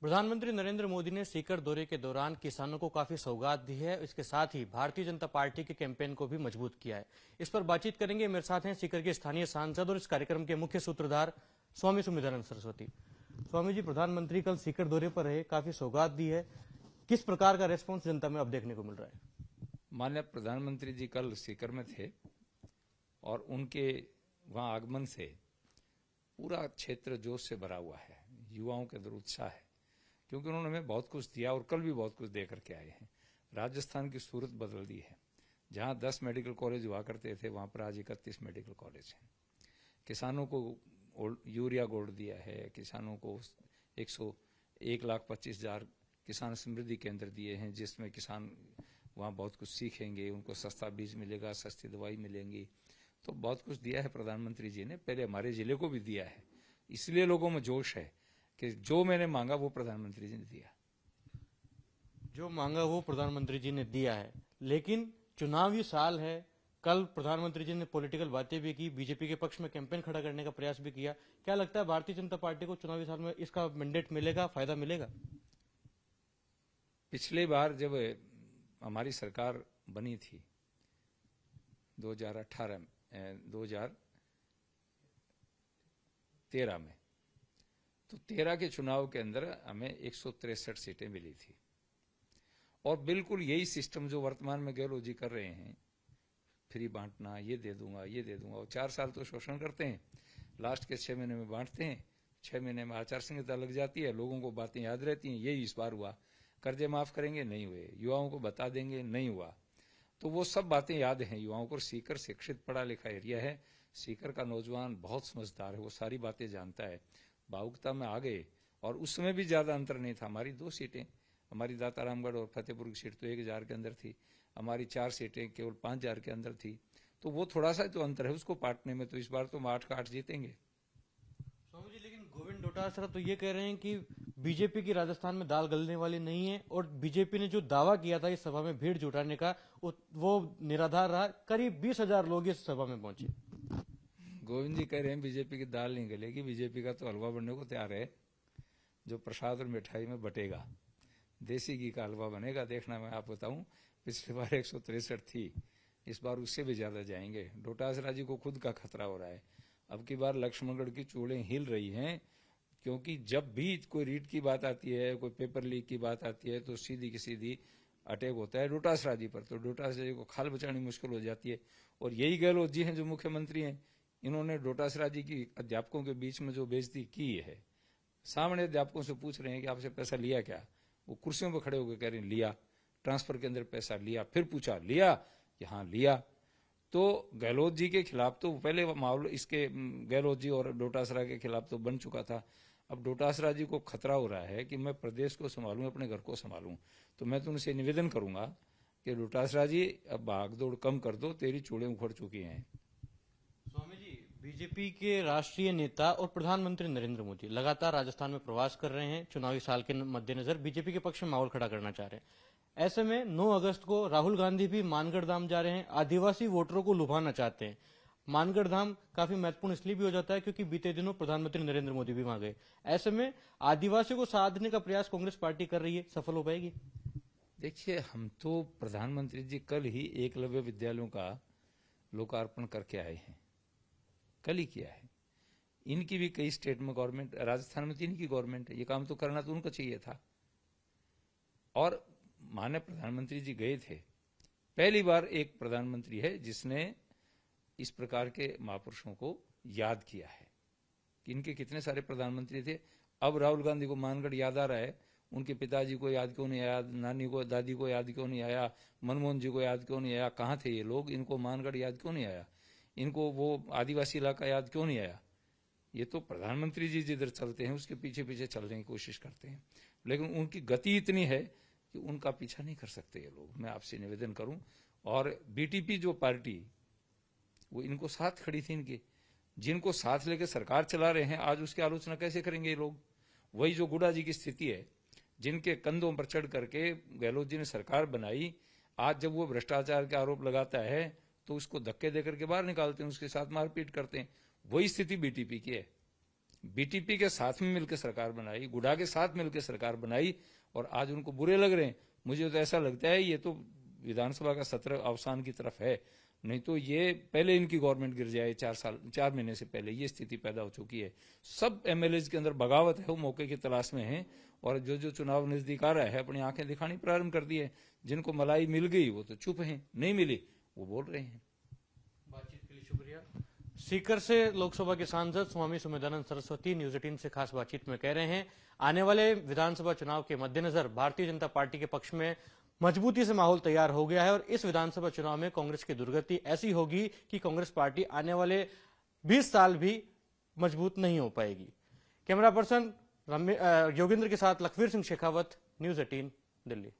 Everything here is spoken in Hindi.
प्रधानमंत्री नरेंद्र मोदी ने सीकर दौरे के दौरान किसानों को काफी सौगात दी है। इसके साथ ही भारतीय जनता पार्टी के कैंपेन को भी मजबूत किया है। इस पर बातचीत करेंगे। मेरे साथ हैं सीकर के स्थानीय सांसद और इस कार्यक्रम के मुख्य सूत्रधार स्वामी सुमिधानंद सरस्वती। स्वामी जी, प्रधानमंत्री कल सीकर दौरे पर रहे, काफी सौगात दी है, किस प्रकार का रेस्पॉन्स जनता में अब देखने को मिल रहा है? माननीय प्रधानमंत्री जी कल सीकर में थे और उनके वहां आगमन से पूरा क्षेत्र जोश से भरा हुआ है। युवाओं के अंदर उत्साह है क्योंकि उन्होंने हमें बहुत कुछ दिया और कल भी बहुत कुछ दे करके आए हैं। राजस्थान की सूरत बदल दी है। जहां 10 मेडिकल कॉलेज हुआ करते थे वहां पर आज 31 मेडिकल कॉलेज हैं। किसानों को यूरिया गोल्ड दिया है। किसानों को 1,25,000 किसान समृद्धि केंद्र दिए हैं जिसमें किसान वहां बहुत कुछ सीखेंगे। उनको सस्ता बीज मिलेगा, सस्ती दवाई मिलेंगी। तो बहुत कुछ दिया है प्रधानमंत्री जी ने। पहले हमारे जिले को भी दिया है। इसलिए लोगों में जोश है कि जो मैंने मांगा वो प्रधानमंत्री जी ने दिया। जो मांगा वो प्रधानमंत्री जी ने दिया है, लेकिन चुनावी साल है। कल प्रधानमंत्री जी ने पॉलिटिकल बातें भी की, बीजेपी के पक्ष में कैंपेन खड़ा करने का प्रयास भी किया। क्या लगता है भारतीय जनता पार्टी को चुनावी साल में इसका मैंडेट मिलेगा, फायदा मिलेगा? पिछली बार जब हमारी सरकार बनी थी 2013 में, तो 13 के चुनाव के अंदर हमें 163 सीटें मिली थी और बिल्कुल यही सिस्टम जो वर्तमान में गहलोत जी कर रहे हैं, फ्री बांटना, ये दे दूंगा, ये दे दूंगा। और 4 साल तो शोषण करते हैं, लास्ट के 6 महीने में बांटते हैं। 6 महीने में आचार संहिता लग जाती है, लोगों को बातें याद रहती हैं। यही इस बार हुआ। कर्जे माफ करेंगे, नहीं हुए। युवाओं को बता देंगे, नहीं हुआ। तो वो सब बातें याद हैं युवाओं को। सीकर शिक्षित पढ़ा लिखा एरिया है। सीकर का नौजवान बहुत समझदार है, वो सारी बातें जानता है। भावुकता में आ गए और उस समय भी ज्यादा अंतर नहीं था। हमारी 2 सीटें, हमारी दातारामगढ़ और फतेहपुर की सीट तो 1000 के अंदर थी। हमारी 4 सीटें केवल 5000 के अंदर थी। तो वो थोड़ा सा तो अंतर है उसको पाटने में। तो इस बार तो हम 8 का 8 जीतेंगे। स्वामी जी, लेकिन गोविंद डोटासरा तो ये कह रहे हैं कि बीजेपी की राजस्थान में दाल गलने वाली नहीं है और बीजेपी ने जो दावा किया था इस सभा में भीड़ जुटाने का, वो निराधार रहा। करीब 20,000 लोग इस सभा में पहुंचे। गोविंद जी कह रहे हैं बीजेपी की दाल नहीं गलेगी। बीजेपी का तो हलवा बनने को तैयार है, जो प्रसाद और मिठाई में बटेगा। देसी घी का हलवा बनेगा। देखना, मैं आप बताऊं, पिछली बार 163 थी, इस बार उससे भी ज्यादा जाएंगे। डोटासरा जी को खुद का खतरा हो रहा है। अब की बार लक्ष्मणगढ़ की चूड़ें हिल रही हैं क्योंकि जब भी कोई रीट की बात आती है, कोई पेपर लीक की बात आती है, तो सीधी की सीधी अटैक होता है डोटासरा जी पर। तो डोटासरा जी को खाल बचानी मुश्किल हो जाती है। और यही गहलोत जी हैं जो मुख्यमंत्री हैं। इन्होंने डोटासरा जी की अध्यापकों के बीच में जो बेइज्जती की है, सामने अध्यापकों से पूछ रहे हैं कि आपसे पैसा लिया क्या? वो कुर्सियों पर खड़े होकर कह रहे हैं लिया। ट्रांसफर के अंदर पैसा लिया। फिर पूछा लिया कि हाँ लिया। तो गहलोत जी के खिलाफ तो पहले मामला इसके गहलोत जी और डोटासरा के खिलाफ तो बन चुका था। अब डोटासरा जी को खतरा हो रहा है कि मैं प्रदेश को संभालूं, अपने घर को संभालूं। तो मैं तो उनसे निवेदन करूंगा कि डोटासरा जी अब भागदौड़ कम कर दो, तेरी चूड़ें उखड़ चुकी हैं। स्वामी जी, बीजेपी के राष्ट्रीय नेता और प्रधानमंत्री नरेंद्र मोदी लगातार राजस्थान में प्रवास कर रहे हैं। चुनावी साल के मद्देनजर बीजेपी के पक्ष में माहौल खड़ा करना चाह रहे हैं। ऐसे में 9 अगस्त को राहुल गांधी भी मानगढ़ धाम जा रहे हैं। आदिवासी वोटरों को लुभाना चाहते हैं। मानगढ़ धाम काफी महत्वपूर्ण इसलिए भी हो जाता है क्योंकि बीते दिनों प्रधानमंत्री नरेंद्र मोदी भी वहां गए। ऐसे में आदिवासियों को साधने का प्रयास कांग्रेस पार्टी कर रही है, सफल हो पाएगी? देखिए, हम तो प्रधानमंत्री जी कल ही एकलव्य विद्यालयों का लोकार्पण करके आए हैं। कल ही किया है। इनकी भी कई स्टेट में गवर्नमेंट, राजस्थान में तो इनकी गवर्नमेंट है। ये काम तो करना तो उनको चाहिए था। और माननीय प्रधानमंत्री जी गए थे। पहली बार एक प्रधानमंत्री है जिसने इस प्रकार के महापुरुषों को याद किया है। कि इनके कितने सारे प्रधानमंत्री थे। अब राहुल गांधी को मानगढ़ याद आ रहा है। उनके पिताजी को याद क्यों नहीं आया? नानी को, दादी को याद क्यों नहीं आया? मनमोहन जी को याद क्यों नहीं आया? कहां थे ये लोग? इनको मानगढ़ याद क्यों नहीं आया? इनको वो आदिवासी इलाका याद क्यों नहीं आया? ये तो प्रधानमंत्री जी जिधर चलते हैं उसके पीछे पीछे चलने की कोशिश करते हैं, लेकिन उनकी गति इतनी है कि उनका पीछा नहीं कर सकते ये लोग। मैं आपसे निवेदन करूं। और बीटीपी जो पार्टी, वो इनको साथ खड़ी थी। इनके जिनको साथ लेकर सरकार चला रहे हैं, आज उसकी आलोचना कैसे करेंगे ये लोग? वही जो गुडा जी की स्थिति है, जिनके कंधों पर चढ़ करके गहलोत जी ने सरकार बनाई। आज जब वो भ्रष्टाचार के आरोप लगाता है तो उसको धक्के देकर के बाहर निकालते हैं, उसके साथ मारपीट करते हैं। वही स्थिति बीटीपी की है। बीटीपी के साथ में मिलकर सरकार बनाई, गुडा के साथ मिलकर सरकार बनाई, और आज उनको बुरे लग रहे हैं। मुझे तो ऐसा लगता है ये तो विधानसभा का सत्र अवसान की तरफ है, नहीं तो ये पहले इनकी गवर्नमेंट गिर जाए, 4 महीने से पहले ये स्थिति पैदा हो चुकी है। सब एमएलए के अंदर बगावत है, वो मौके की तलाश में है, और जो चुनाव नजदीक आ रहा है अपनी आंखें दिखानी प्रारंभ कर दी है। जिनको मलाई मिल गई वो तो चुप हैं, नहीं मिली वो बोल रहे हैं। बातचीत के लिए शुक्रिया। सीकर से लोकसभा के सांसद स्वामी सुमेधानंद सरस्वती न्यूज 18 से खास बातचीत में कह रहे हैं, आने वाले विधानसभा चुनाव के मद्देनजर भारतीय जनता पार्टी के पक्ष में मजबूती से माहौल तैयार हो गया है और इस विधानसभा चुनाव में कांग्रेस की दुर्गति ऐसी होगी कि कांग्रेस पार्टी आने वाले 20 साल भी मजबूत नहीं हो पाएगी। कैमरा पर्सन योगेंद्र के साथ लखवीर सिंह शेखावत, न्यूज 18 दिल्ली।